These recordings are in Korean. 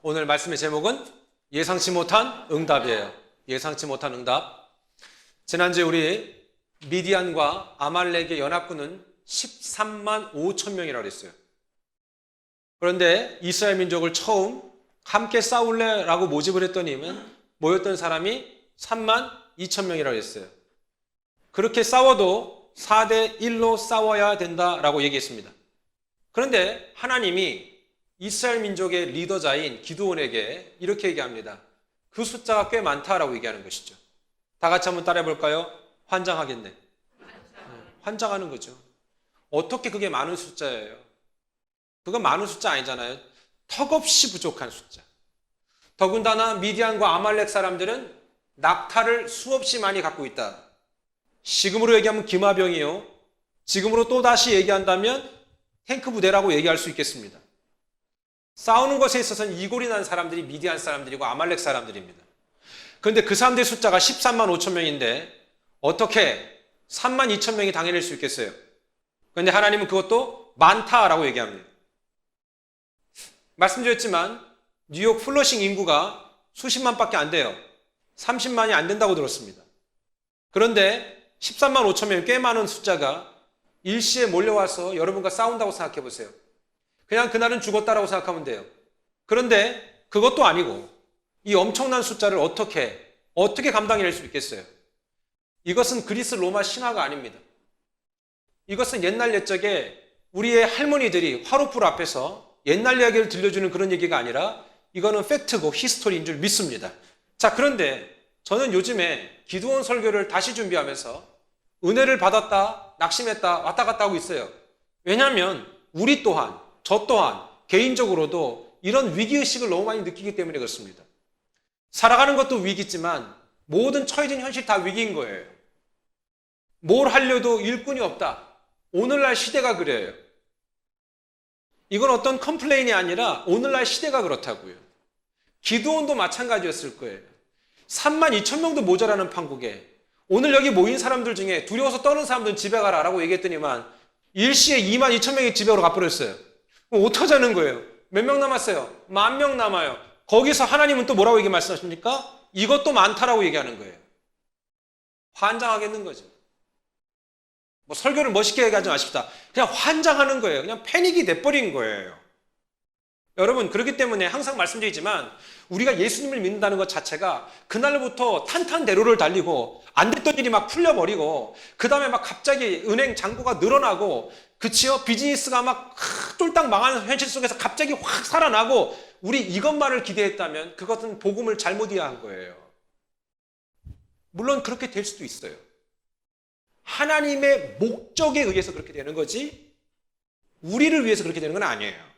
오늘 말씀의 제목은 예상치 못한 응답이에요. 예상치 못한 응답. 지난주에 우리 미디안과 아말렉의 연합군은 13만 5천 명이라고 했어요. 그런데 이스라엘 민족을 처음 함께 싸울래라고 모집을 했더니는 모였던 사람이 3만 2천 명이라고 했어요. 그렇게 싸워도 4대 1로 싸워야 된다라고 얘기했습니다. 그런데 하나님이 이스라엘 민족의 리더자인 기드온에게 이렇게 얘기합니다. 그 숫자가 꽤 많다라고 얘기하는 것이죠. 다 같이 한번 따라해 볼까요? 환장하겠네. 환장하는 거죠. 어떻게 그게 많은 숫자예요? 그건 많은 숫자 아니잖아요. 턱없이 부족한 숫자. 더군다나 미디안과 아말렉 사람들은 낙타를 수없이 많이 갖고 있다. 지금으로 얘기하면 기마병이요. 지금으로 또다시 얘기한다면 탱크 부대라고 얘기할 수 있겠습니다. 싸우는 것에 있어서는 이골이 난 사람들이 미디안 사람들이고 아말렉 사람들입니다. 그런데 그 사람들의 숫자가 13만 5천 명인데 어떻게 3만 2천 명이 당해낼 수 있겠어요? 그런데 하나님은 그것도 많다라고 얘기합니다. 말씀드렸지만 뉴욕 플러싱 인구가 수십만밖에 안 돼요. 30만이 안 된다고 들었습니다. 그런데 13만 5천 명, 꽤 많은 숫자가 일시에 몰려와서 여러분과 싸운다고 생각해 보세요. 그냥 그날은 죽었다라고 생각하면 돼요. 그런데 그것도 아니고 이 엄청난 숫자를 어떻게 감당해낼 수 있겠어요? 이것은 그리스 로마 신화가 아닙니다. 이것은 옛날 옛적에 우리의 할머니들이 화롯불 앞에서 옛날 이야기를 들려주는 그런 얘기가 아니라 이거는 팩트고 히스토리인 줄 믿습니다. 자, 그런데 저는 요즘에 기드온 설교를 다시 준비하면서 은혜를 받았다, 낙심했다, 왔다 갔다 하고 있어요. 왜냐하면 우리 또한, 저 또한 개인적으로도 이런 위기의식을 너무 많이 느끼기 때문에 그렇습니다. 살아가는 것도 위기지만 모든 처해진 현실 다 위기인 거예요. 뭘 하려도 일꾼이 없다. 오늘날 시대가 그래요. 이건 어떤 컴플레인이 아니라 오늘날 시대가 그렇다고요. 기드온도 마찬가지였을 거예요. 3만 2천 명도 모자라는 판국에 오늘 여기 모인 사람들 중에 두려워서 떠는 사람들은 집에 가라라고 얘기했더니만 일시에 2만 2천 명이 집에 가버렸어요. 그럼 어떡하자는 거예요? 몇 명 남았어요? 10,000명 남아요. 거기서 하나님은 또 뭐라고 말씀하십니까? 이것도 많다라고 얘기하는 거예요. 환장하겠는 거죠. 뭐 설교를 멋있게 얘기하지 마십시다. 그냥 환장하는 거예요. 그냥 패닉이 돼버린 거예요. 여러분, 그렇기 때문에 항상 말씀드리지만 우리가 예수님을 믿는다는 것 자체가 그날부터 탄탄대로를 달리고 안 됐던 일이 막 풀려버리고 그 다음에 막 갑자기 은행 잔고가 늘어나고 그치요? 비즈니스가 막 쫄딱 망하는 현실 속에서 갑자기 확 살아나고 우리 이것만을 기대했다면 그것은 복음을 잘못 이해한 거예요. 물론 그렇게 될 수도 있어요. 하나님의 목적에 의해서 그렇게 되는 거지 우리를 위해서 그렇게 되는 건 아니에요.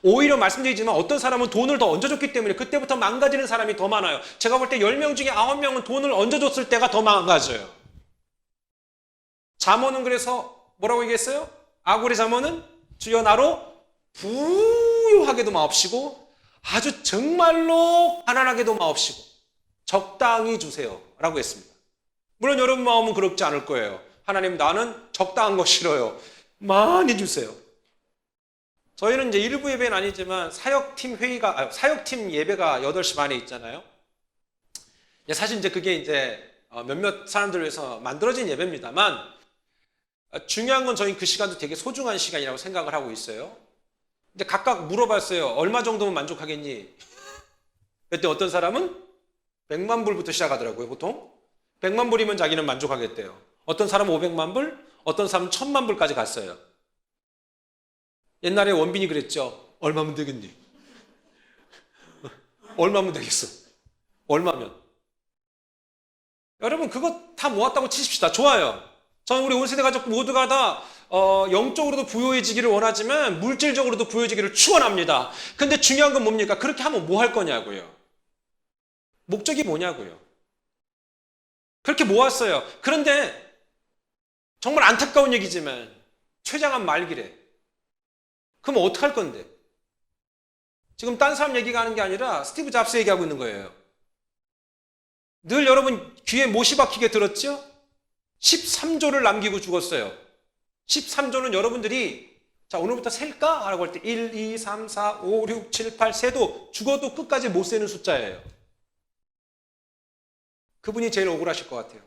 오히려 말씀드리지만 어떤 사람은 돈을 더 얹어줬기 때문에 그때부터 망가지는 사람이 더 많아요. 제가 볼 때 10명 중에 9명은 돈을 얹어줬을 때가 더 망가져요. 잠언은 그래서 뭐라고 얘기했어요? 아굴의 잠언은 주여 나로 부유하게도 마옵시고 아주 정말로 가난하게도 마옵시고 적당히 주세요 라고 했습니다. 물론 여러분 마음은 그렇지 않을 거예요. 하나님, 나는 적당한 거 싫어요. 많이 주세요. 저희는 이제 일부 예배는 아니지만 사역팀 예배가 8시 반에 있잖아요. 사실 이제 그게 이제 몇몇 사람들을 위해서 만들어진 예배입니다만 중요한 건 저희 그 시간도 되게 소중한 시간이라고 생각을 하고 있어요. 이제 각각 물어봤어요. 얼마 정도면 만족하겠니? 그때 어떤 사람은 100만 불부터 시작하더라고요, 보통. 100만 불이면 자기는 만족하겠대요. 어떤 사람은 500만 불, 어떤 사람은 1000만 불까지 갔어요. 옛날에 원빈이 그랬죠. 얼마면 되겠니? 얼마면 되겠어? 얼마면? 여러분, 그거 다 모았다고 치십시다. 좋아요. 저는 우리 온 세대 가족 모두가 다 영적으로도 부유해지기를 원하지만 물질적으로도 부유해지기를 축원합니다. 근데 중요한 건 뭡니까? 그렇게 하면 뭐 할 거냐고요. 목적이 뭐냐고요. 그렇게 모았어요. 그런데 정말 안타까운 얘기지만 최장한 말기래. 그럼 어떡할 건데? 지금 딴 사람 얘기가 하는 게 아니라 스티브 잡스 얘기하고 있는 거예요. 늘 여러분 귀에 못이 박히게 들었죠? 13조를 남기고 죽었어요. 13조는 여러분들이 자, 오늘부터 셀까? 라고 할 때 1, 2, 3, 4, 5, 6, 7, 8 세도 죽어도 끝까지 못 세는 숫자예요. 그분이 제일 억울하실 것 같아요.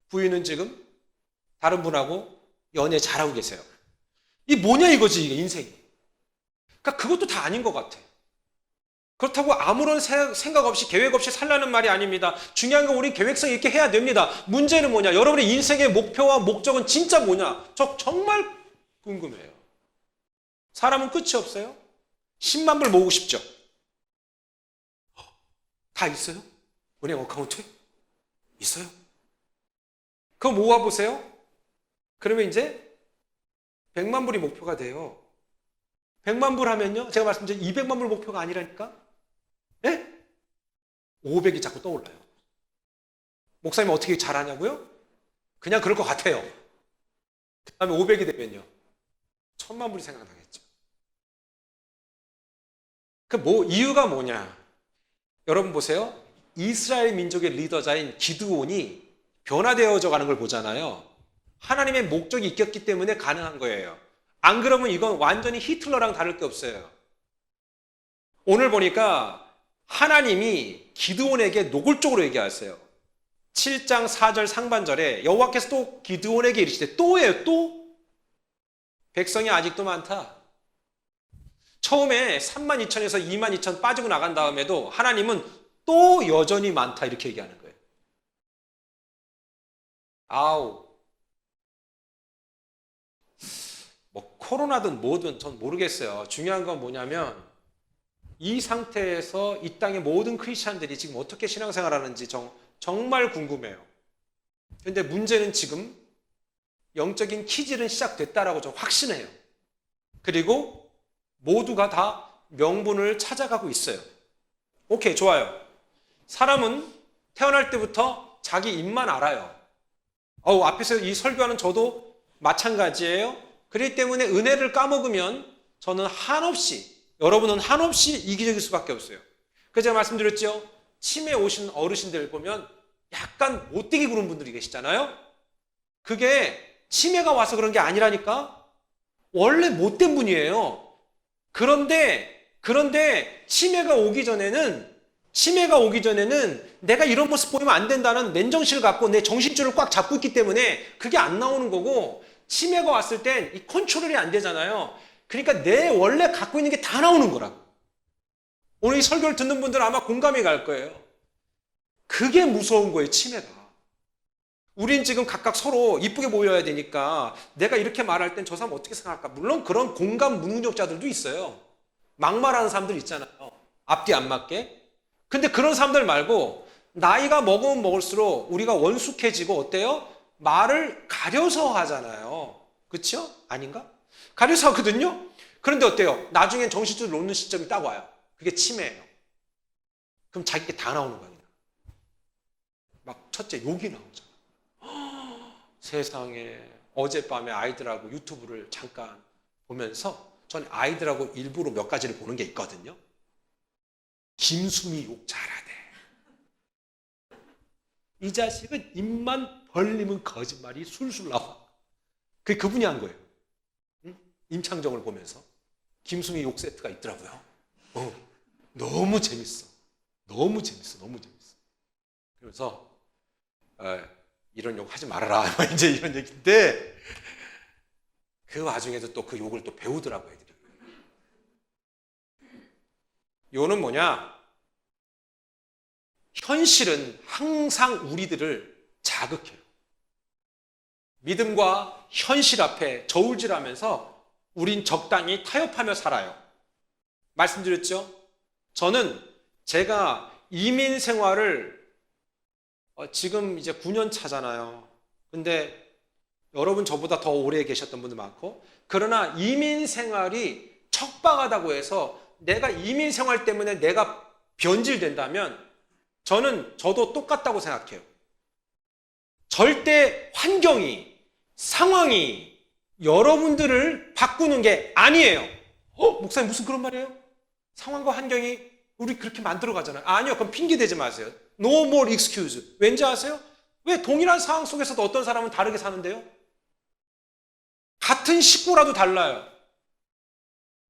부인은 지금 다른 분하고 연애 잘하고 계세요. 이 뭐냐 이거지, 이게 인생이. 그러니까 그것도 다 아닌 것 같아. 그렇다고 아무런 생각 없이 계획 없이 살라는 말이 아닙니다. 중요한 건 우리 계획성 있게 해야 됩니다. 문제는 뭐냐? 여러분의 인생의 목표와 목적은 진짜 뭐냐? 저 정말 궁금해요. 사람은 끝이 없어요? 10만 불 모으고 싶죠? 다 있어요? 은행 어카운트에? 있어요? 그거 모아보세요. 그러면 이제 100만 불이 목표가 돼요. 100만 불 하면요. 제가 말씀드린 200만 불 목표가 아니라니까? 예? 500이 자꾸 떠올라요. 목사님 어떻게 잘하냐고요? 그냥 그럴 것 같아요. 그 다음에 500이 되면요. 1000만 불이 생각나겠죠. 이유가 뭐냐? 여러분 보세요. 이스라엘 민족의 리더자인 기드온이 변화되어져 가는 걸 보잖아요. 하나님의 목적이 있었기 때문에 가능한 거예요. 안 그러면 이건 완전히 히틀러랑 다를 게 없어요. 오늘 보니까 하나님이 기드온에게 노골적으로 얘기하세요. 7장 4절 상반절에 여호와께서 또 기드온에게 이르시되 또예요, 또? 백성이 아직도 많다. 처음에 32,000에서 22,000 빠지고 나간 다음에도 하나님은 또 여전히 많다 이렇게 얘기하는 거예요. 아우. 뭐 코로나든 뭐든 전 모르겠어요. 중요한 건 뭐냐면 이 상태에서 이 땅의 모든 크리스찬들이 지금 어떻게 신앙생활하는지 정말 궁금해요. 그런데 문제는 지금 영적인 키질은 시작됐다라고 좀 확신해요. 그리고 모두가 다 명분을 찾아가고 있어요. 오케이, 좋아요. 사람은 태어날 때부터 자기 입만 알아요. 앞에서 이 설교하는 저도 마찬가지예요. 그렇기 때문에 은혜를 까먹으면 저는 여러분은 한없이 이기적일 수밖에 없어요. 그래서 제가 말씀드렸죠. 치매 오신 어르신들 보면 약간 못되게 구는 분들이 계시잖아요. 그게 치매가 와서 그런 게 아니라니까. 원래 못된 분이에요. 그런데 치매가 오기 전에는 내가 이런 모습 보이면 안 된다는 맨정신을 갖고 내 정신줄을 꽉 잡고 있기 때문에 그게 안 나오는 거고, 치매가 왔을 땐 이 컨트롤이 안 되잖아요. 그러니까 내 원래 갖고 있는 게 다 나오는 거라고. 오늘 이 설교를 듣는 분들은 아마 공감이 갈 거예요. 그게 무서운 거예요, 치매가. 우린 지금 각각 서로 이쁘게 보여야 되니까 내가 이렇게 말할 땐 저 사람 어떻게 생각할까? 물론 그런 공감 무능력자들도 있어요. 막말하는 사람들 있잖아요. 앞뒤 안 맞게. 근데 그런 사람들 말고 나이가 먹으면 먹을수록 우리가 원숙해지고 어때요? 말을 가려서 하잖아요. 그렇죠? 아닌가? 가려서 하거든요? 그런데 어때요? 나중엔 정신줄을 놓는 시점이 딱 와요. 그게 치매예요. 그럼 자기께 다 나오는 거예요. 막 첫째 욕이 나오잖아. 세상에. 어젯밤에 아이들하고 유튜브를 잠깐 보면서 전 아이들하고 일부러 몇 가지를 보는 게 있거든요. 김수미 욕 잘하네. 이 자식은 입만 벌리면 거짓말이 술술 나와. 그게 그분이 한 거예요. 응? 임창정을 보면서. 김수미 욕 세트가 있더라고요. 너무 재밌어. 너무 재밌어. 그래서 이런 욕 하지 말아라. 이제 이런 얘기인데 그 와중에도 또 그 욕을 또 배우더라고요, 애들이. 요는 뭐냐? 현실은 항상 우리들을 자극해요. 믿음과 현실 앞에 저울질하면서 우린 적당히 타협하며 살아요. 말씀드렸죠? 저는 제가 이민 생활을 지금 이제 9년 차잖아요. 근데 여러분 저보다 더 오래 계셨던 분들 많고, 그러나 이민 생활이 척박하다고 해서 내가 이민 생활 때문에 내가 변질된다면 저도 똑같다고 생각해요. 절대 환경이, 상황이 여러분들을 바꾸는 게 아니에요. 목사님 무슨 그런 말이에요? 상황과 환경이 우리 그렇게 만들어 가잖아요. 아니요, 그럼 핑계 대지 마세요. No more excuse. 왠지 아세요? 왜 동일한 상황 속에서도 어떤 사람은 다르게 사는데요? 같은 식구라도 달라요.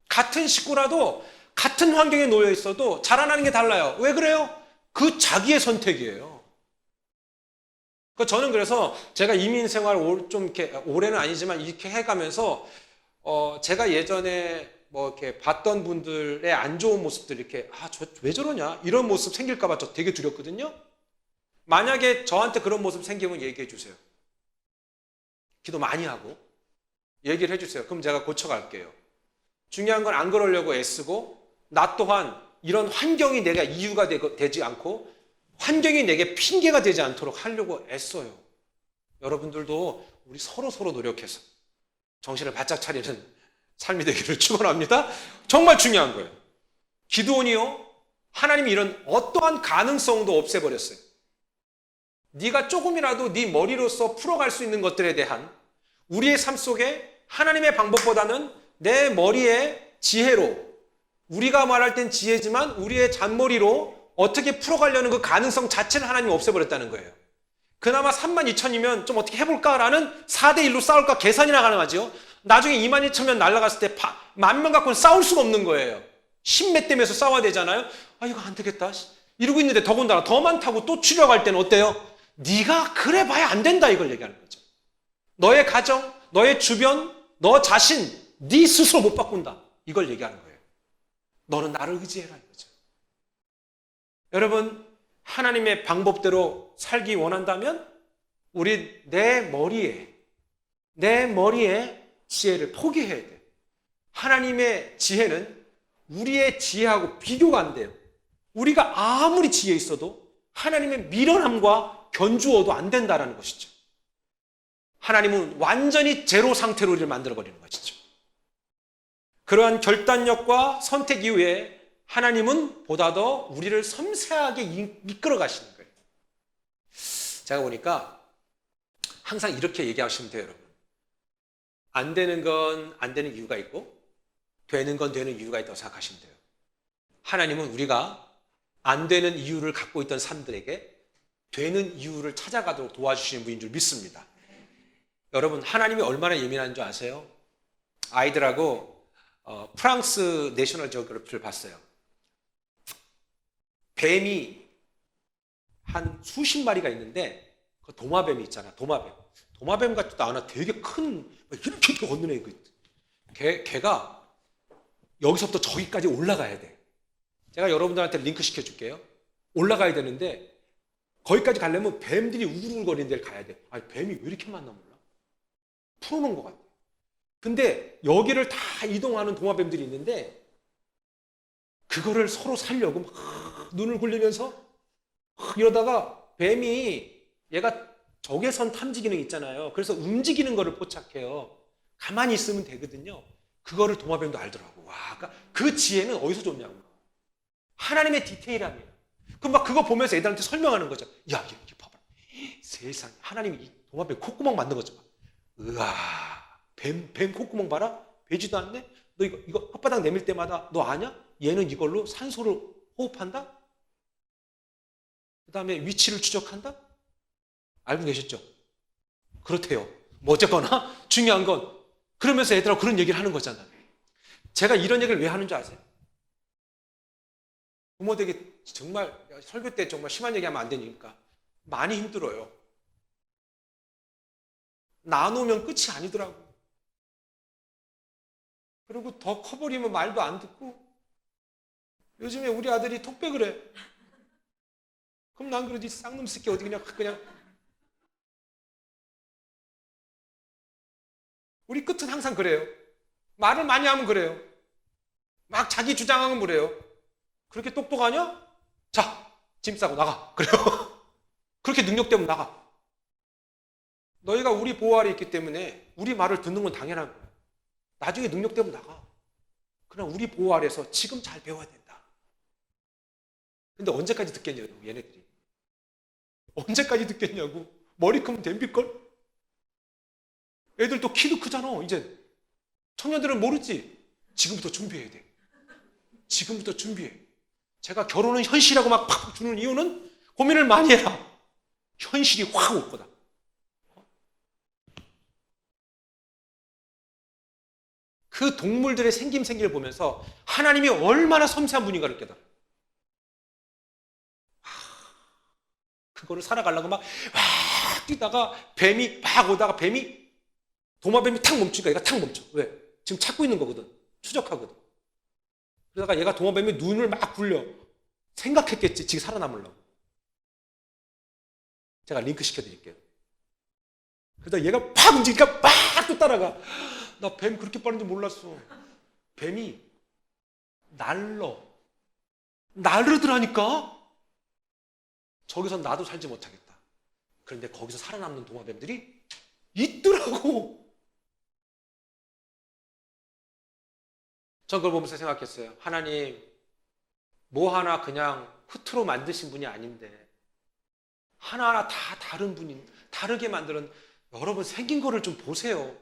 같은 식구라도 같은 환경에 놓여 있어도 자라나는 게 달라요. 왜 그래요? 그 자기의 선택이에요. 저는 그래서 제가 이민 생활 좀 이렇게 올해는 아니지만 이렇게 해가면서 제가 예전에 뭐 이렇게 봤던 분들의 안 좋은 모습들 이렇게 저 왜 저러냐 이런 모습 생길까봐 저 되게 두렵거든요. 만약에 저한테 그런 모습 생기면 얘기해 주세요. 기도 많이 하고 얘기를 해주세요. 그럼 제가 고쳐갈게요. 중요한 건 안 그러려고 애쓰고 나 또한 이런 환경이 내가 이유가 되지 않고 환경이 내게 핑계가 되지 않도록 하려고 애써요. 여러분들도 우리 서로 노력해서 정신을 바짝 차리는 삶이 되기를 축원합니다. 정말 중요한 거예요. 기드온이요, 하나님이 이런 어떠한 가능성도 없애버렸어요. 네가 조금이라도 네 머리로서 풀어갈 수 있는 것들에 대한 우리의 삶 속에 하나님의 방법보다는 내 머리의 지혜로, 우리가 말할 땐 지혜지만 우리의 잔머리로 어떻게 풀어가려는 그 가능성 자체를 하나님이 없애버렸다는 거예요. 그나마 32,000이면 좀 어떻게 해볼까라는 4대1로 싸울까 계산이나 가능하죠. 나중에 22,000명 날아갔을 때 10,000명 갖고는 싸울 수가 없는 거예요. 10몇 대면서 싸워야 되잖아요. 이거 안 되겠다 이러고 있는데 더군다나 더 많다고 또 추격할 때는 어때요? 네가 그래 봐야 안 된다 이걸 얘기하는 거죠. 너의 가정, 너의 주변, 너 자신, 네 스스로 못 바꾼다 이걸 얘기하는 거예요. 너는 나를 의지해라 이거죠. 여러분, 하나님의 방법대로 살기 원한다면 우리 내 머리에 지혜를 포기해야 돼. 하나님의 지혜는 우리의 지혜하고 비교가 안 돼요. 우리가 아무리 지혜 있어도 하나님의 미련함과 견주어도 안 된다는 것이죠. 하나님은 완전히 제로 상태로 우리를 만들어버리는 것이죠. 그러한 결단력과 선택 이후에 하나님은 보다 더 우리를 섬세하게 이끌어 가시는 거예요. 제가 보니까 항상 이렇게 얘기하시면 돼요, 여러분. 안 되는 건 안 되는 이유가 있고 되는 건 되는 이유가 있다고 생각하시면 돼요. 하나님은 우리가 안 되는 이유를 갖고 있던 사람들에게 되는 이유를 찾아가도록 도와주시는 분인 줄 믿습니다. 여러분, 하나님이 얼마나 예민한 줄 아세요? 아이들하고 프랑스 내셔널 지오그래피를 봤어요. 뱀이 한 수십 마리가 있는데 그 도마뱀이 있잖아. 도마뱀 같지도 않아. 되게 큰 이렇게 걷는 애. 걔가 여기서부터 저기까지 올라가야 돼. 제가 여러분들한테 링크 시켜줄게요. 올라가야 되는데 거기까지 가려면 뱀들이 우글우글거리는 데를 가야 돼. 뱀이 왜 이렇게 많나 몰라. 풀어놓은 것 같아. 근데 여기를 다 이동하는 도마뱀들이 있는데 그거를 서로 살려고 막 눈을 굴리면서 이러다가 뱀이 얘가 적외선 탐지 기능 있잖아요. 그래서 움직이는 거를 포착해요. 가만히 있으면 되거든요. 그거를 도마뱀도 알더라고. 그러니까 그 지혜는 어디서 줬냐고. 하나님의 디테일함이에요. 그럼 막 그거 보면서 애들한테 설명하는 거죠. 야, 이렇게 봐봐. 세상에 하나님이 이 도마뱀 콧구멍 만든 거죠. 으아, 뱀 콧구멍 봐라. 베지도 않네. 너 이거 혓바닥 내밀 때마다 너 아냐? 얘는 이걸로 산소를 호흡한다. 그 다음에 위치를 추적한다. 알고 계셨죠? 그렇대요. 뭐 어쨌거나 중요한 건 그러면서 애들하고 그런 얘기를 하는 거잖아요. 제가 이런 얘기를 왜 하는 줄 아세요? 부모들에게 정말 설교 때 정말 심한 얘기하면 안 되니까 많이 힘들어요. 나누면 끝이 아니더라고. 그리고 더 커버리면 말도 안 듣고 요즘에 우리 아들이 톡백을 해. 그럼 난 그러지 쌍놈 새끼 어디 그냥 우리 끝은 항상 그래요. 말을 많이 하면 그래요. 막 자기 주장하면 그래요. 그렇게 똑똑하냐? 자, 짐 싸고 나가. 그래요. 그렇게 능력되면 나가. 너희가 우리 보호 아래 있기 때문에 우리 말을 듣는 건 당연한 거야. 나중에 능력되면 나가. 그냥 우리 보호 아래서 지금 잘 배워야 된다. 근데 언제까지 듣겠냐고 얘네들이. 언제까지 듣겠냐고. 머리 크면 댐빌걸? 애들 또 키도 크잖아 이제. 청년들은 모르지. 지금부터 준비해야 돼. 지금부터 준비해. 제가 결혼은 현실이라고 막 팍 주는 이유는 고민을 많이 해라. 현실이 확 올 거다. 그 동물들의 생김생기를 보면서 하나님이 얼마나 섬세한 분인가를 깨달아요. 그거를 살아가려고 막 뛰다가 뱀이 막 오다가 도마뱀이 탁 멈추니까 얘가 탁 멈춰. 왜? 지금 찾고 있는 거거든. 추적하거든. 그러다가 얘가 도마뱀이 눈을 막 굴려. 생각했겠지. 지금 살아남으려고. 제가 링크 시켜드릴게요. 그러다 얘가 팍 움직이니까 막 또 따라가. 나 뱀 그렇게 빠른지 몰랐어. 뱀이 날르더라니까. 저기서 나도 살지 못하겠다. 그런데 거기서 살아남는 도마뱀들이 있더라고. 전 그걸 보면서 생각했어요. 하나님, 뭐 하나 그냥 흙으로 만드신 분이 아닌데 하나하나 다 다른 분이 다르게 만드는, 여러분 생긴 거를 좀 보세요.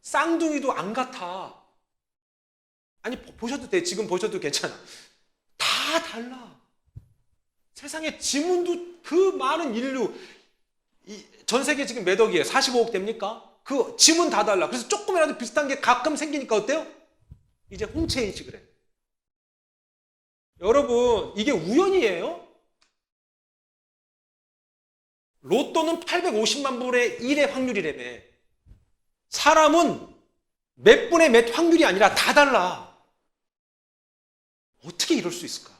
쌍둥이도 안 같아. 아니 보셔도 돼. 지금 보셔도 괜찮아. 다 달라. 세상에 지문도 그 많은 인류, 전 세계 지금 몇 억이에요? 45억 됩니까? 그 지문 다 달라. 그래서 조금이라도 비슷한 게 가끔 생기니까 어때요? 이제 홍채 인식을 해. 여러분 이게 우연이에요? 로또는 850만 분의 1의 확률이라며. 사람은 몇 분의 몇 확률이 아니라 다 달라. 어떻게 이럴 수 있을까?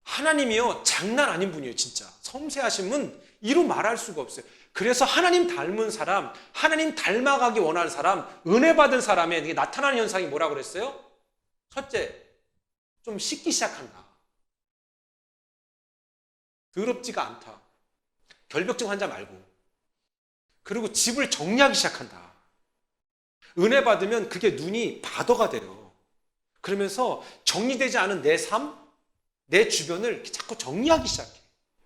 하나님이요, 장난 아닌 분이에요. 진짜 섬세하심은 이루 말할 수가 없어요. 그래서 하나님 닮은 사람, 하나님 닮아가기 원하는 사람, 은혜 받은 사람에 나타나는 현상이 뭐라고 그랬어요? 첫째, 좀 씻기 시작한다. 더럽지가 않다. 결벽증 환자 말고. 그리고 집을 정리하기 시작한다. 은혜 받으면 그게 눈이 바더가 돼요. 그러면서 정리되지 않은 내 삶, 내 주변을 자꾸 정리하기 시작해.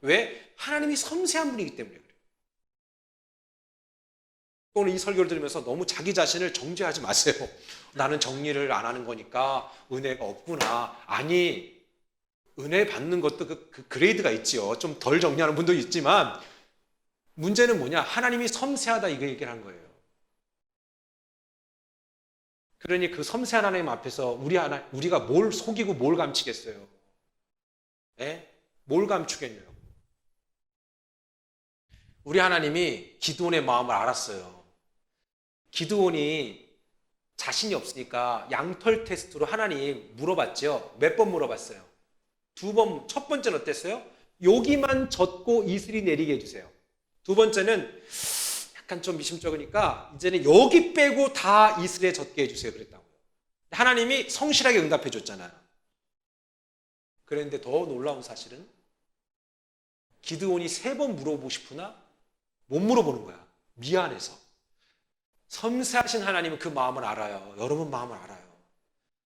왜? 하나님이 섬세한 분이기 때문에 그래요. 오늘 이 설교를 들으면서 너무 자기 자신을 정죄하지 마세요. 나는 정리를 안 하는 거니까 은혜가 없구나. 아니, 은혜 받는 것도 그 그레이드가 있지요. 좀 덜 정리하는 분도 있지만 문제는 뭐냐? 하나님이 섬세하다 이거 얘기를 한 거예요. 그러니 그 섬세한 하나님 앞에서 우리가 뭘 속이고 뭘 감추겠어요? 예? 뭘 감추겠냐고. 우리 하나님이 기드온의 마음을 알았어요. 기드온이 자신이 없으니까 양털 테스트로 하나님 물어봤죠. 몇 번 물어봤어요? 2번. 첫 번째는 어땠어요? 여기만 젖고 이슬이 내리게 해주세요. 두 번째는 약간 좀 미심쩍으니까 이제는 여기 빼고 다 이슬에 젖게 해주세요. 그랬다고요. 하나님이 성실하게 응답해 줬잖아요. 그런데 더 놀라운 사실은 기드온이 3번 물어보고 싶으나 못 물어보는 거야. 미안해서. 섬세하신 하나님은 그 마음을 알아요. 여러분 마음을 알아요.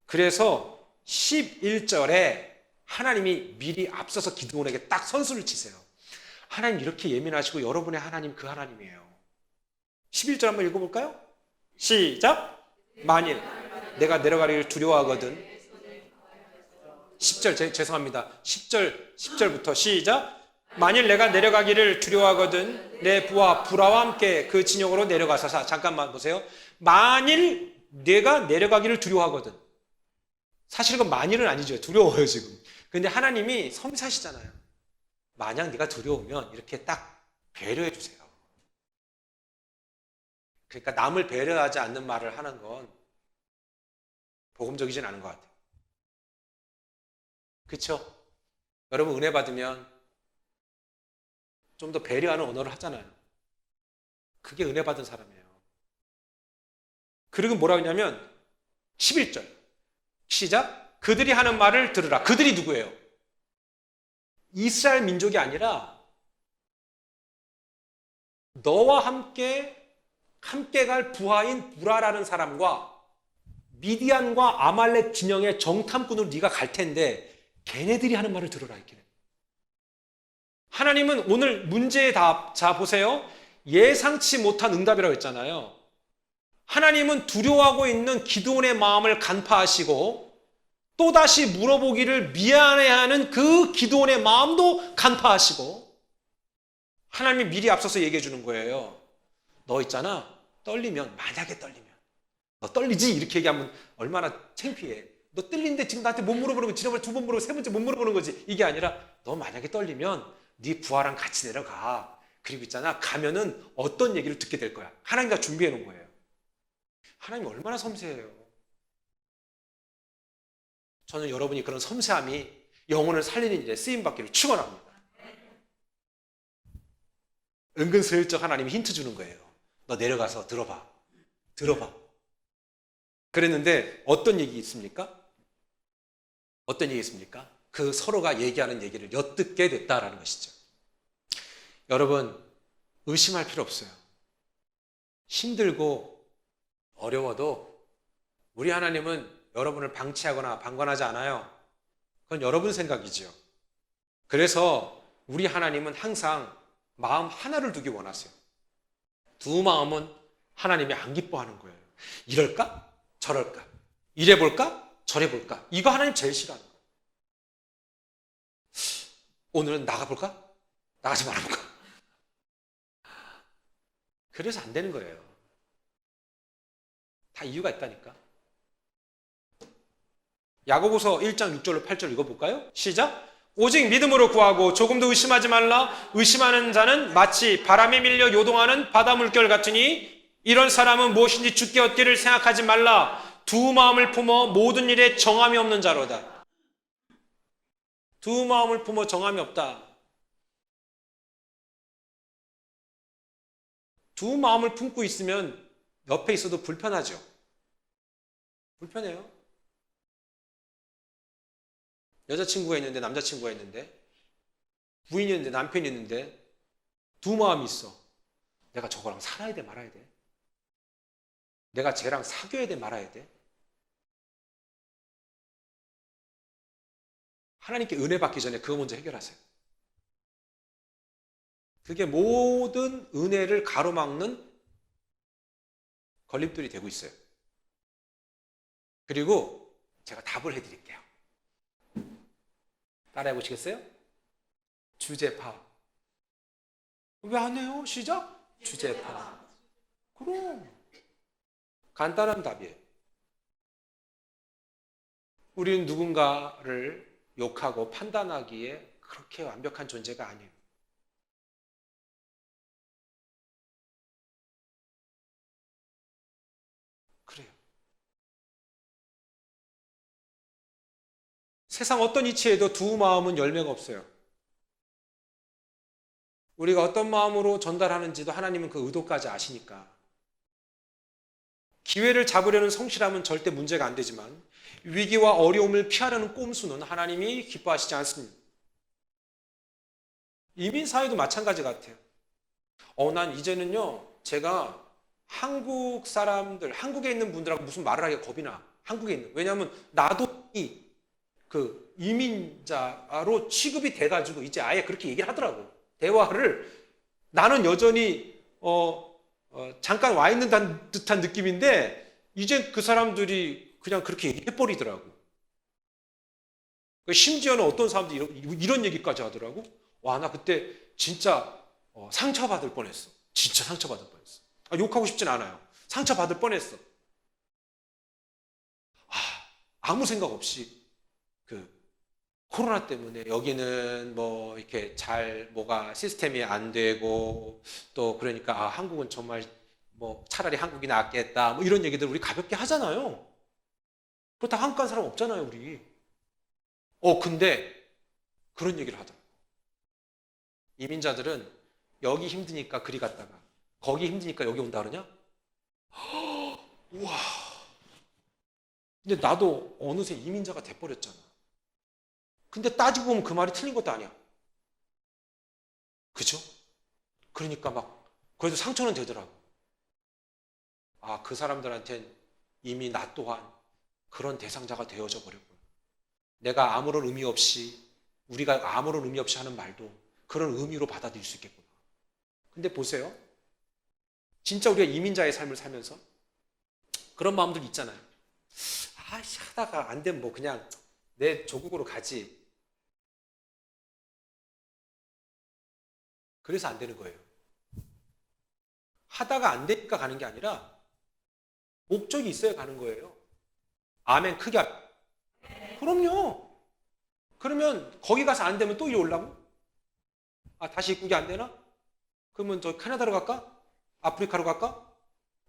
그래서 11절에 하나님이 미리 앞서서 기드온에게 딱 선수를 치세요. 하나님 이렇게 예민하시고 여러분의 하나님 그 하나님이에요. 11절 한번 읽어볼까요? 시작. 만일 내가 내려가기를 두려워하거든. 10절 죄송합니다. 10절부터 시작. 만일 내가 내려가기를 두려워하거든 내 부하 불화와 함께 그 진영으로 내려가서. 잠깐만 보세요. 만일 내가 내려가기를 두려워하거든. 사실 그건 만일은 아니죠. 두려워요 지금. 근데 하나님이 섬세하시잖아요. 만약 네가 두려우면 이렇게 딱 배려해 주세요. 그러니까 남을 배려하지 않는 말을 하는 건 복음적이진 않은 것 같아요. 그렇죠? 여러분 은혜 받으면 좀 더 배려하는 언어를 하잖아요. 그게 은혜 받은 사람이에요. 그리고 뭐라고 했냐면 11절 시작. 그들이 하는 말을 들으라. 그들이 누구예요? 이스라엘 민족이 아니라 너와 함께 갈 부하인 부라라는 사람과 미디안과 아말렉 진영의 정탐꾼으로 네가 갈 텐데 걔네들이 하는 말을 들어라. 이렇게. 하나님은 오늘 문제의 답, 자 보세요. 예상치 못한 응답이라고 했잖아요. 하나님은 두려워하고 있는 기드온의 마음을 간파하시고 또다시 물어보기를 미안해하는 그 기드온의 마음도 간파하시고 하나님이 미리 앞서서 얘기해 주는 거예요. 너 있잖아. 떨리면, 만약에 떨리면 너 떨리지? 이렇게 얘기하면 얼마나 창피해. 너 떨리는데 지금 나한테 못 물어보는 거 지난번에 2번 물어보고 3번째 못 물어보는 거지. 이게 아니라 너 만약에 떨리면 네 부하랑 같이 내려가. 그리고 있잖아, 가면은 어떤 얘기를 듣게 될 거야. 하나님 다 준비해 놓은 거예요. 하나님 얼마나 섬세해요. 저는 여러분이 그런 섬세함이 영혼을 살리는 일에 쓰임받기를 축원합니다. 은근슬쩍 하나님이 힌트 주는 거예요. 너 내려가서 들어봐. 들어봐. 그랬는데 어떤 얘기 있습니까? 어떤 얘기 있습니까? 그 서로가 얘기하는 얘기를 엿듣게 됐다라는 것이죠. 여러분, 의심할 필요 없어요. 힘들고 어려워도 우리 하나님은 여러분을 방치하거나 방관하지 않아요. 그건 여러분 생각이지요. 그래서 우리 하나님은 항상 마음 하나를 두기 원하세요. 두 마음은 하나님이 안 기뻐하는 거예요. 이럴까? 저럴까? 이래볼까? 저래볼까? 이거 하나님 제일 싫어하는 거예요. 오늘은 나가볼까? 나가지 말아볼까? 그래서 안 되는 거예요. 다 이유가 있다니까. 야고보서 1장 6절로 8절 읽어볼까요? 시작! 오직 믿음으로 구하고 조금도 의심하지 말라. 의심하는 자는 마치 바람에 밀려 요동하는 바다 물결 같으니 이런 사람은 무엇인지 죽게 얻기를 생각하지 말라. 두 마음을 품어 모든 일에 정함이 없는 자로다. 두 마음을 품어 정함이 없다. 두 마음을 품고 있으면 옆에 있어도 불편하죠. 불편해요. 여자친구가 있는데 남자친구가 있는데 부인이 있는데 남편이 있는데 두 마음이 있어. 내가 저거랑 살아야 돼 말아야 돼? 내가 쟤랑 사귀어야 돼 말아야 돼? 하나님께 은혜 받기 전에 그거 먼저 해결하세요. 그게 모든 은혜를 가로막는 걸림돌이 되고 있어요. 그리고 제가 답을 해드릴게요. 따라해 보시겠어요? 주제파. 왜 안 해요? 시작? 주제파. 그럼 간단한 답이에요. 우리는 누군가를 욕하고 판단하기에 그렇게 완벽한 존재가 아니에요. 그래요. 세상 어떤 이치에도 두 마음은 열매가 없어요. 우리가 어떤 마음으로 전달하는지도 하나님은 그 의도까지 아시니까. 기회를 잡으려는 성실함은 절대 문제가 안 되지만 위기와 어려움을 피하려는 꼼수는 하나님이 기뻐하시지 않습니다. 이민 사회도 마찬가지 같아요. 난 이제는요, 제가 한국 사람들, 한국에 있는 분들하고 무슨 말을 하기가 겁이 나. 한국에 있는. 왜냐하면 나도 그 이민자로 취급이 돼가지고 이제 아예 그렇게 얘기를 하더라고. 대화를 나는 여전히 잠깐 와 있는 듯한 느낌인데 이제 그 사람들이 그냥 그렇게 얘기해버리더라고. 심지어는 어떤 사람들이 이런 얘기까지 하더라고. 와, 나 그때 진짜 상처받을 뻔했어. 진짜 상처받을 뻔했어. 욕하고 싶진 않아요. 상처받을 뻔했어. 아무 생각 없이 그 코로나 때문에 여기는 뭐 이렇게 잘 뭐가 시스템이 안 되고 또 그러니까 한국은 정말 뭐 차라리 한국이 낫겠다 뭐 이런 얘기들 우리 가볍게 하잖아요. 그렇다고 한국 간 사람 없잖아요, 우리. 근데 그런 얘기를 하더라고요. 이민자들은 여기 힘드니까 그리 갔다가 거기 힘드니까 여기 온다 그러냐? 우와. 근데 나도 어느새 이민자가 돼버렸잖아. 근데 따지고 보면 그 말이 틀린 것도 아니야. 그죠? 그러니까 막 그래도 상처는 되더라고. 그 사람들한텐 이미 나 또한 그런 대상자가 되어져 버렸고 내가 아무런 의미 없이 우리가 아무런 의미 없이 하는 말도 그런 의미로 받아들일 수 있겠구나. 근데 보세요. 진짜 우리가 이민자의 삶을 살면서 그런 마음들 있잖아요. 하다가 안 되면 뭐 그냥 내 조국으로 가지. 그래서 안 되는 거예요. 하다가 안 되니까 가는 게 아니라 목적이 있어야 가는 거예요. 아멘 크게 그럼요. 그러면 거기 가서 안 되면 또 이리 오려고? 다시 입국이 안 되나? 그러면 저 캐나다로 갈까? 아프리카로 갈까?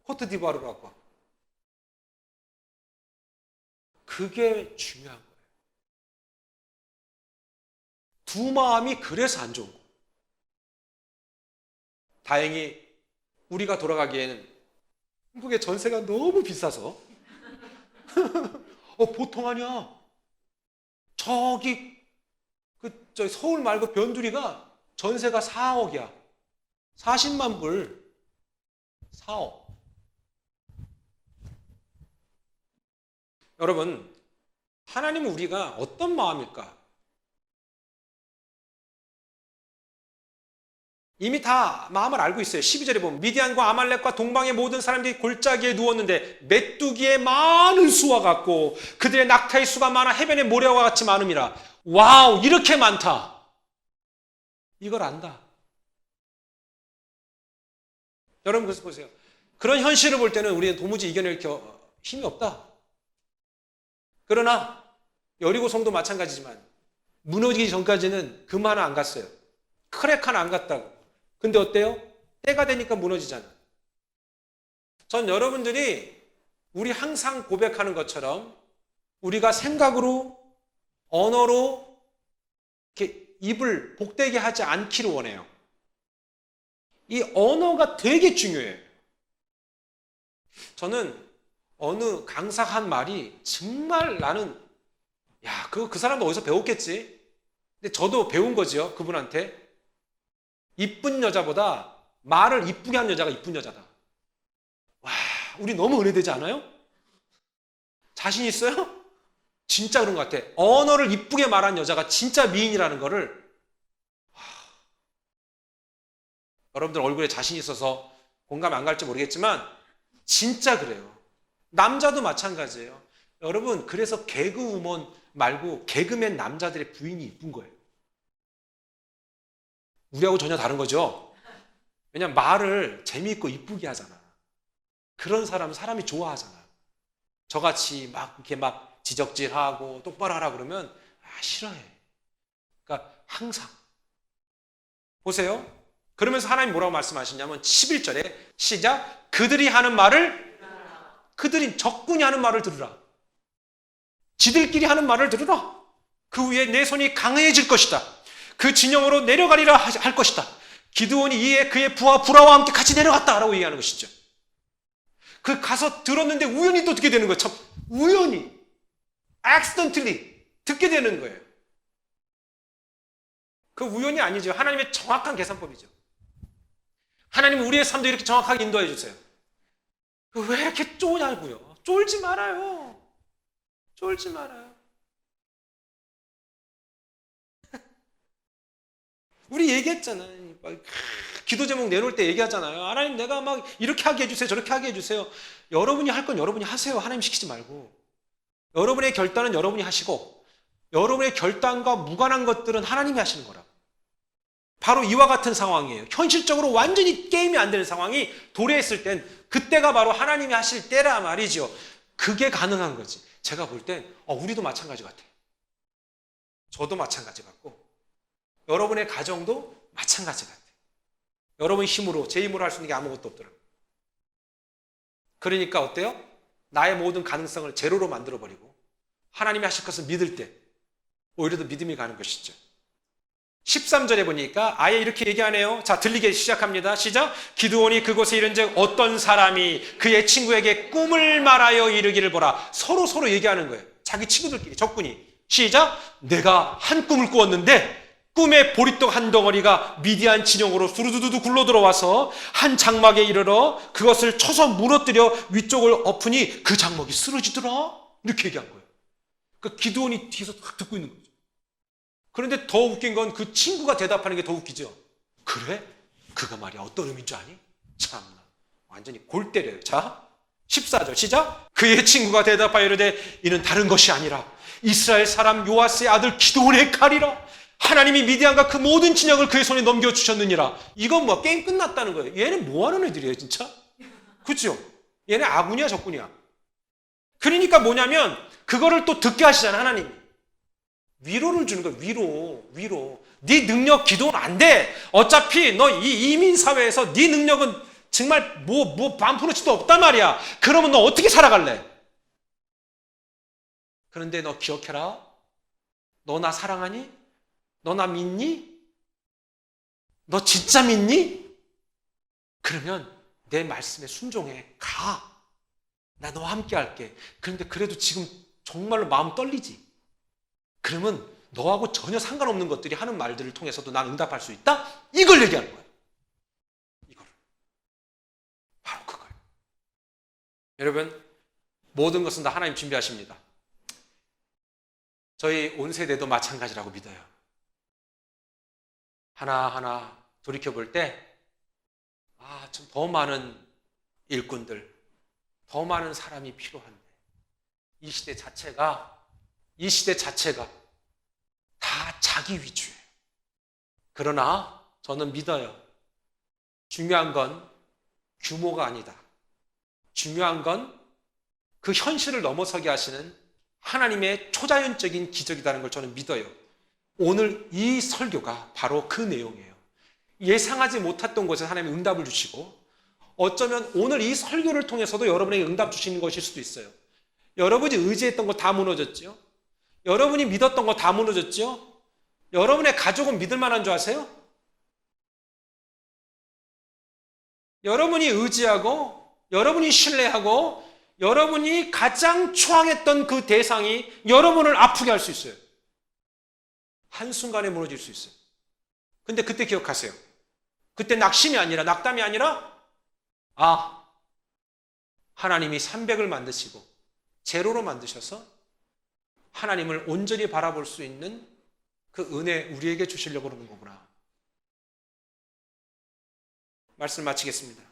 코트디부아르로 갈까? 그게 중요한 거예요. 두 마음이 그래서 안 좋은 거예요. 다행히 우리가 돌아가기에는 한국의 전세가 너무 비싸서 보통 아니야. 저기 저 서울 말고 변두리가 전세가 4억이야. 40만 불 4억. 여러분, 하나님은 우리가 어떤 마음일까? 이미 다 마음을 알고 있어요. 12절에 보면 미디안과 아말렉과 동방의 모든 사람들이 골짜기에 누웠는데 메뚜기의 많은 수와 같고 그들의 낙타의 수가 많아 해변의 모래와 같이 많음이라. 와우, 이렇게 많다. 이걸 안다. 여러분 그래서 보세요. 그런 현실을 볼 때는 우리는 도무지 이겨낼 힘이 없다. 그러나 여리고성도 마찬가지지만 무너지기 전까지는 금 하나 안 갔어요. 크랙 하나 안 갔다고. 근데 어때요? 때가 되니까 무너지잖아. 전 여러분들이 우리 항상 고백하는 것처럼 우리가 생각으로 언어로 이렇게 입을 복되게 하지 않기를 원해요. 이 언어가 되게 중요해요. 저는 어느 강사가 한 말이 정말 나는 그 사람도 어디서 배웠겠지? 근데 저도 배운 거죠. 그분한테. 이쁜 여자보다 말을 이쁘게 하는 여자가 이쁜 여자다. 와, 우리 너무 은혜되지 않아요? 자신 있어요? 진짜 그런 것 같아. 언어를 이쁘게 말하는 여자가 진짜 미인이라는 거를 여러분들 얼굴에 자신 있어서 공감 안 갈지 모르겠지만 진짜 그래요. 남자도 마찬가지예요. 여러분 그래서 개그우먼 말고 개그맨 남자들의 부인이 이쁜 거예요. 우리하고 전혀 다른 거죠. 왜냐면 말을 재미있고 이쁘게 하잖아. 그런 사람은 사람이 좋아하잖아. 저같이 막 이렇게 막 지적질하고 똑바로 하라 그러면 싫어해. 그러니까 항상 보세요. 그러면서 하나님 뭐라고 말씀하시냐면 11절에 시작. 그들이 하는 말을 그들이 적군이 하는 말을 들으라. 지들끼리 하는 말을 들으라. 그 위에 내 손이 강해질 것이다. 그 진영으로 내려가리라 할 것이다. 기드온이 이에 그의 부하 부라와 함께 같이 내려갔다라고 얘기하는 것이죠. 그 가서 들었는데 우연히 또 듣게 되는 거예요. 참 우연히 accidentally 듣게 되는 거예요. 그 우연이 아니죠. 하나님의 정확한 계산법이죠. 하나님은 우리의 삶도 이렇게 정확하게 인도해 주세요. 왜 이렇게 쪼냐고요? 쫄지 말아요. 쫄지 말아요. 우리 얘기했잖아요. 기도 제목 내놓을 때 얘기하잖아요. 하나님 내가 막 이렇게 하게 해주세요. 저렇게 하게 해주세요. 여러분이 할 건 여러분이 하세요. 하나님 시키지 말고. 여러분의 결단은 여러분이 하시고 여러분의 결단과 무관한 것들은 하나님이 하시는 거라. 바로 이와 같은 상황이에요. 현실적으로 완전히 게임이 안 되는 상황이 도래했을 땐 그때가 바로 하나님이 하실 때라 말이죠. 그게 가능한 거지. 제가 볼 땐 우리도 마찬가지 같아요. 저도 마찬가지 같고 여러분의 가정도 마찬가지 같아요. 여러분 힘으로 제 힘으로 할 수 있는 게 아무것도 없더라고요. 그러니까 어때요? 나의 모든 가능성을 제로로 만들어버리고 하나님이 하실 것을 믿을 때 오히려 더 믿음이 가는 것이죠. 13절에 보니까 아예 이렇게 얘기하네요. 자, 들리게 시작합니다. 시작. 기드온이 그곳에 이른즉 어떤 사람이 그의 친구에게 꿈을 말하여 이르기를 보라. 서로 얘기하는 거예요. 자기 친구들끼리 적군이. 시작. 내가 한 꿈을 꾸었는데 꿈에 보리떡 한 덩어리가 미디안 진영으로 수르두두 굴러 들어와서 한 장막에 이르러 그것을 쳐서 무너뜨려 위쪽을 엎으니 그 장막이 쓰러지더라. 이렇게 얘기한 거예요. 그러니까 기드온이 뒤에서 딱 듣고 있는 거죠. 그런데 더 웃긴 건 그 친구가 대답하는 게 더 웃기죠. 그래? 그가 말이야 어떤 의미인 줄 아니? 참나 완전히 골 때려요. 자 14절 시작. 그의 친구가 대답하여 이르되 이는 다른 것이 아니라 이스라엘 사람 요아스의 아들 기드온의 칼이라. 하나님이 미디안과 그 모든 진영을 그의 손에 넘겨주셨느니라. 이건 뭐 게임 끝났다는 거예요. 얘는 뭐하는 애들이에요 진짜? 그렇죠? 얘네 아군이야, 적군이야. 그러니까 뭐냐면 그거를 또 듣게 하시잖아, 하나님이. 위로를 주는 거야. 위로. 네 능력 기도는 안 돼. 어차피 너 이 이민 사회에서 네 능력은 정말 반푼어치도 없단 말이야. 그러면 너 어떻게 살아갈래? 그런데 너 기억해라. 너 나 사랑하니? 너 나 믿니? 너 진짜 믿니? 그러면 내 말씀에 순종해. 가. 나 너와 함께 할게. 그런데 그래도 지금 정말로 마음 떨리지? 그러면 너하고 전혀 상관없는 것들이 하는 말들을 통해서도 난 응답할 수 있다? 이걸 얘기하는 거예요. 이걸. 바로 그거예요. 여러분, 모든 것은 다 하나님 준비하십니다. 저희 온 세대도 마찬가지라고 믿어요. 하나하나 돌이켜볼 때, 좀 더 많은 일꾼들, 더 많은 사람이 필요한데, 이 시대 자체가 다 자기 위주예요. 그러나 저는 믿어요. 중요한 건 규모가 아니다. 중요한 건 그 현실을 넘어서게 하시는 하나님의 초자연적인 기적이라는 걸 저는 믿어요. 오늘 이 설교가 바로 그 내용이에요. 예상하지 못했던 곳에 하나님이 응답을 주시고, 어쩌면 오늘 이 설교를 통해서도 여러분에게 응답 주시는 것일 수도 있어요. 여러분이 의지했던 거 다 무너졌죠? 여러분이 믿었던 거 다 무너졌죠? 여러분의 가족은 믿을 만한 줄 아세요? 여러분이 의지하고, 여러분이 신뢰하고, 여러분이 가장 초항했던 그 대상이 여러분을 아프게 할 수 있어요. 한순간에 무너질 수 있어요. 근데 그때 기억하세요. 그때 낙심이 아니라, 낙담이 아니라, 하나님이 300을 만드시고 제로로 만드셔서 하나님을 온전히 바라볼 수 있는 그 은혜 우리에게 주시려고 그러는 거구나. 말씀 마치겠습니다.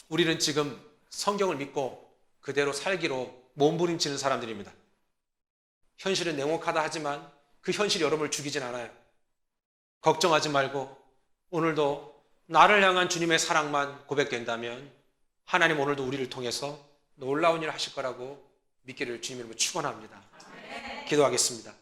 우리는 지금 성경을 믿고 그대로 살기로 몸부림치는 사람들입니다. 현실은 냉혹하다 하지만 그 현실이 여러분을 죽이진 않아요. 걱정하지 말고 오늘도 나를 향한 주님의 사랑만 고백된다면 하나님 오늘도 우리를 통해서 놀라운 일을 하실 거라고 믿기를 주님 이름으로 축원합니다. 기도하겠습니다.